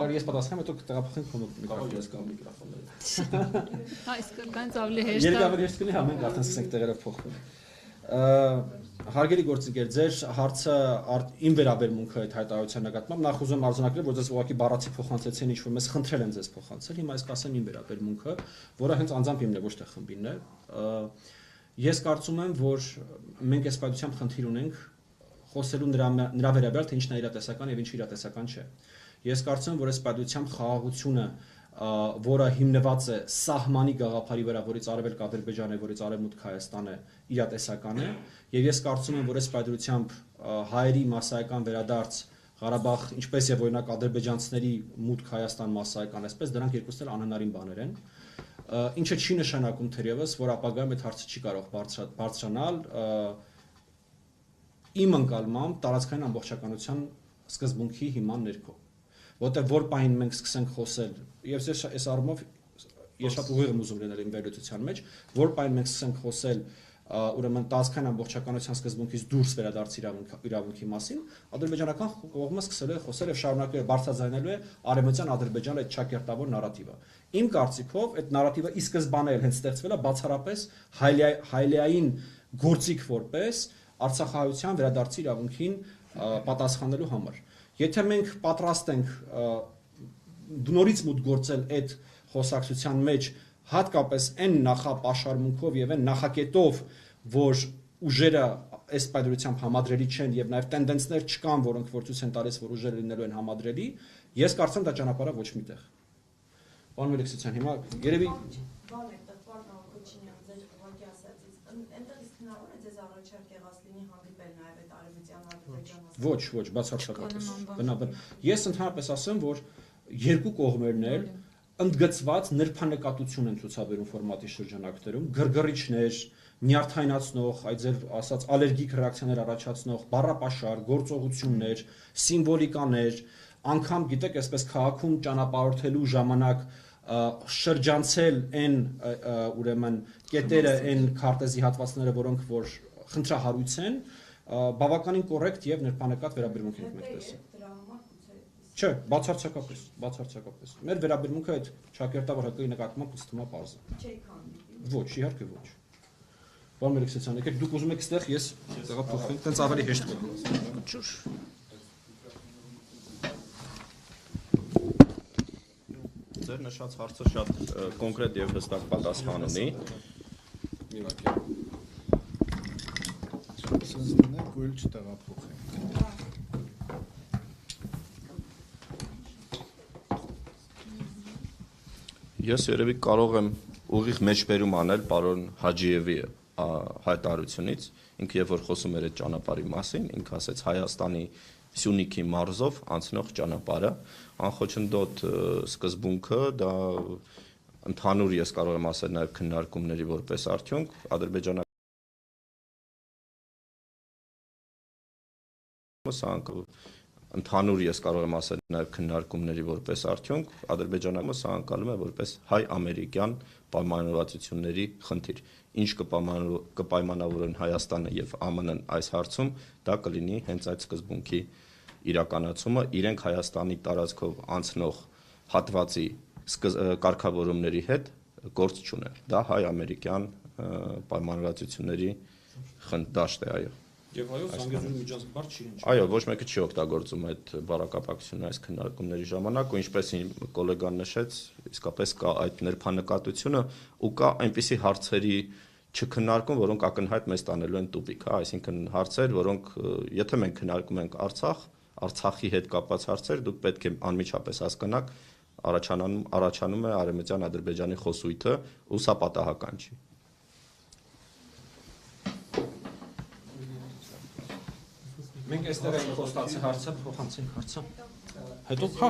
Ես պատասխանեմ, հետո կտեղափոխենք միկրոֆոնները։ Հա, իսկ կանց ավելի հեշտ է։ Երբ ավելի հեշտ կլինի, մենք արդեն սկսենք տեղերով փոխվել։ Հարգելի գործընկեր, ձեր հարցը իմ վերաբերմունքը այդ հայտարարության նկատմամբ նախ ուզում արձանագրել, որ ձեզ ուղղակի բառացի փոխանցեցին ինչ-որ մեզ խնդրել եմ ձեզ փոխանցել, հիմա ես կասեմ իմ վերաբերմունքը, որը հենց անձամբ իմն է, ոչ թե խմբինն է։ Ես կարծում եմ, որ մենք այս պայմանությամբ խնդիր ունենք խոսելու նրա վերաբերյալ, թե ինչն է իրատեսական եւ ինչը իրատեսական չէ։ Ես կարծում եմ, որ այս պայմանությամբ խաղաղությունը, որը հիմնված է սահմանի գաղափարի վրա, որից արևելք Ադրբեջանն է, որից արևմուտք Հայաստանը իրատեսական է, եւ ես կարծում եմ, որ այս պայմանությամբ հայերի մասսայական վերադարձ Ղարաբաղ, ինչպես եւ օրինակ ադրբեջանցիների մուտք Հայաստան մասսայական, այսպես դրանք երկուսն էլ անհնարին բաներ են, ինչը չի նշանակում թերևս, որ ապագայում այդ հարցը չի կարող բարձրանալ իմ ընկալմամբ տարածքային ամբողջականության սկզբունքի հիման ներքո, որտեղ որ պահին մենք սկսենք խոսել, եւ այս առումով ես շատ ուղիղ եմ ուզում լինել իմ վերլուծության մեջ, որ պահին մենք սկսենք խոսել ուրեմն տարածքային ամբողջականության սկզբունքից դուրս վերադարձ իրավունքի մասին, ադրբեջանական կողմը սկսել է խոսել եւ շարունակել բարձրաձայնելու է արևմտյան Ադրբեջանի այդ ճակերտավոր նարատիվը։ Իմ կարծիքով այդ նարատիվը ի սկզբանե էլ հենց ստեղծվել է բացառապես հայլեային գործիք որպես Արցախահայության վերադարձի իրավունքին պատասխանելու համար։ Եթե մենք պատրաստ ենք նորից մուտք գործել այդ խոսակցության մեջ, հատկապես այն նախապաշարմունքով եւ այն նախակետով, որ ուժերը այս պայմանությամբ համադրելի չեն եւ նաեւ տենդենսներ չկան, որոնք որ ցույց են տալիս, որ ուժերը լինելու են համադրելի, ես կարծում դա ճանապարհը ոչ միտեղ։ Պարոն Մելիքսյան, հիմա երևի Ոչ, բացարձակապես։ Բնաբար ես ընդհանրապես ասեմ, որ երկու կողմերն էլ ընդգծված նրբանկատություն են ցուցաբերում ֆորմատի շրջանակներում, գրգռիչներ, նյարդայնացնող, այդ ձեր ասած ալերգիկ ռեակցիաներ առաջացնող, բառապաշար, գործողություններ, սիմվոլիկաներ, անգամ գիտեք, այսպես քաղաքում ճանապարհորդելու ժամանակ շրջանցել այն ուրեմն կետերը, այն քարտեզի հատվածները, որոնք որ խնդրահարույց են, բավականին կոռեկտ եւ նրբանկատ վերաբերմունք ենք մենք տեսել։ Չէ, բացարձակապես։ Մեր վերաբերմունքը այդ ճակերտավոր հակի նկատմամբ ստում է պարզ է։ Ոչ, իհարկե ոչ։ Պարոն Մելիքսյան, եկեք դուք ուզում եք ստեղ, ես տեղափոխվենք, տենց ավելի հեշտ կլինի։ Ջուր։ Ձեր նշած հարցը շատ կոնկրետ եւ հստակ պատասխան ունի։ Իհարկե։ Սենց դնենք ու էլ չտեղափոխենք։ Ես երևի կարող եմ ուղիղ մեջբերում անել պարոն Հաջիևի հայտարարությունից, ինքը երբ որ խոսում էր այդ ճանապարհի մասին, ինքը ասեց Հայաստանի Սյունիքի մարզով անցնող ճանապարհը, անխոչնդոտ սկզբունքը դա ընդհանուր ես կարող եմ ասել նաև քննարկումների որպես արդյունք ընդհանուր ես կարող եմ ասել նաև քննարկումների որպես արդյունք Ադրբեջանը սա անցալում է որպես հայ-ամերիկյան պայմանավորվածությունների խնդիր։ Ինչ կպայմանավորեն Հայաստանը եւ ԱՄՆ-ն այս հարցում, դա կլինի հենց այդ սկզբունքի իրականացումը, իրենք Հայաստանի տարածքով անցնող հատվածի կարգավորումների հետ գործ չունեն։ Դա հայ-ամերիկյան պայմանավորվածությունների դաշտ է, այո։ Եվ այո, Զանգեզուրի միջազգար չի ինչ։ Այո, ոչ մեկը չի օգտագործում այդ բառակապակցությունը այս քննարկումների ժամանակ ու ինչպես իմ գոլեգան նշեց, իսկապես կա այդ նրբանկատությունը ու կա այնպիսի հարցերի չքննարկում, որոնք ակնհայտ մեզ տանելու են տուբիկ, հա, այսինքն հարցեր, որոնք եթե մենք քննարկում ենք Արցախի հետ կապված հարցեր, դուք պետք է անմիջապես հասկանաք, առաջանում է արևմտյան Ադրբեջանի խոսույթը ու սա պատահական չի։ Մենք այստեղ ենք խոստացի հարցը, փոխանցենք հարցը։ Հետո հա